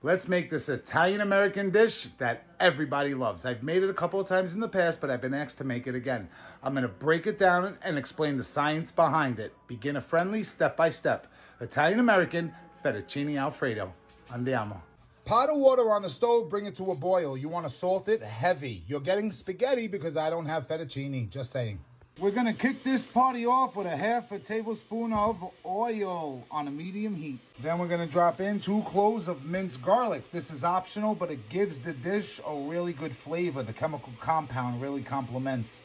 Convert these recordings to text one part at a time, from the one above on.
Let's make this Italian-American dish that everybody loves. I've made it a couple of times in the past, but I've been asked to make it again. I'm gonna break it down and explain the science behind it. Beginner-friendly, step-by-step. Italian-American Fettuccine Alfredo. Andiamo. Pot of water on the stove, bring it to a boil. You wanna salt it heavy. You're getting spaghetti because I don't have fettuccine, just saying. We're gonna kick this party off with a half a tablespoon of oil on a medium heat. Then we're gonna drop in 2 cloves of minced garlic. This is optional, but it gives the dish a really good flavor. The chemical compound really complements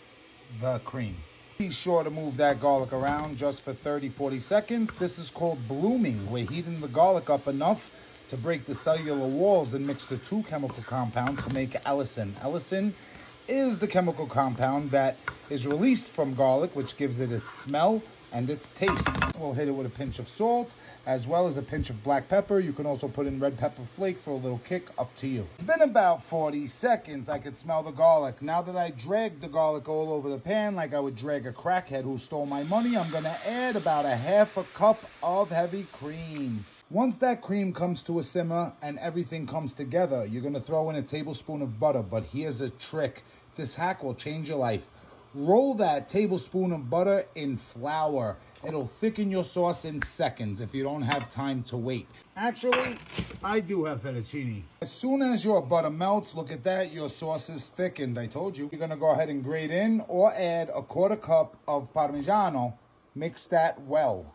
the cream. Be sure to move that garlic around just for 30-40 seconds. This is called blooming. We're heating the garlic up enough to break the cellular walls and mix the 2 chemical compounds to make allicin. Allicin is the chemical compound that is released from garlic, which gives it its smell and its taste. We'll hit it with a pinch of salt, as well as a pinch of black pepper. You can also put in red pepper flake for a little kick, up to you. It's been about 40 seconds. I can smell the garlic. Now that I dragged the garlic all over the pan like I would drag a crackhead who stole my money, I'm gonna add about a half a cup of heavy cream. Once that cream comes to a simmer and everything comes together, you're gonna throw in a tablespoon of butter, but here's a trick. This hack will change your life. Roll that tablespoon of butter in flour. It'll thicken your sauce in seconds if you don't have time to wait. Actually, I do have fettuccine. As soon as your butter melts, look at that, your sauce is thickened. I told you. You're gonna go ahead and grate in or add a 1/4 cup of Parmigiano. Mix that well.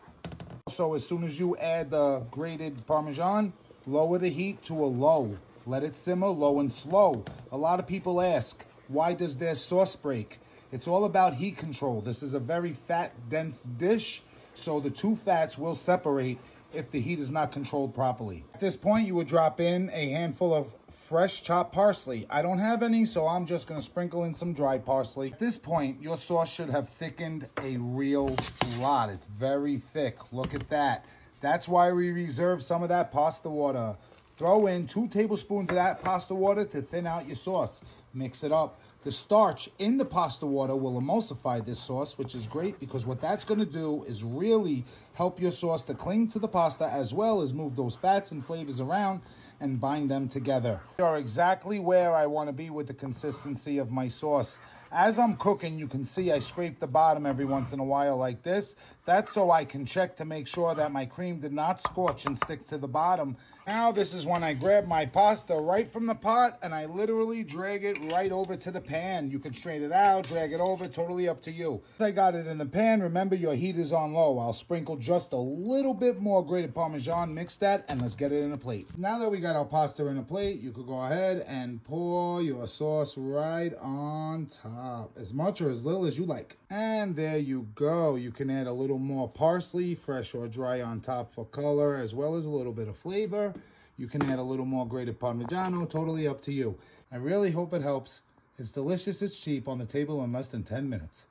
So as soon as you add the grated Parmesan, lower the heat to a low. Let it simmer low and slow. A lot of people ask, why does their sauce break? It's all about heat control. This is a very fat, dense dish, so the 2 fats will separate if the heat is not controlled properly. At this point, you would drop in a handful of fresh chopped parsley. I don't have any, so I'm just gonna sprinkle in some dried parsley. At this point, your sauce should have thickened a real lot. It's very thick. Look at that. That's why we reserve some of that pasta water. Throw in 2 tablespoons of that pasta water to thin out your sauce. Mix it up. The starch in the pasta water will emulsify this sauce, which is great because what that's going to do is really help your sauce to cling to the pasta as well as move those fats and flavors around and bind them together. We are exactly where I want to be with the consistency of my sauce. As I'm cooking, you can see I scrape the bottom every once in a while like this. That's so I can check to make sure that my cream did not scorch and stick to the bottom. Now this is when I grab my pasta right from the pot and I literally drag it right over to the pan. You can strain it out, drag it over, totally up to you. Once I got it in the pan, remember your heat is on low. I'll sprinkle just a little bit more grated Parmesan, mix that, and let's get it in a plate. Now that we got our pasta in a plate, you could go ahead and pour your sauce right on top, as much or as little as you like. And there you go. You can add a little more parsley, fresh or dry, on top for color, as well as a little bit of flavor. You can add a little more grated Parmigiano, totally up to you. I really hope it helps. It's delicious, it's cheap, on the table in less than 10 minutes.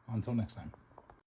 Until next time.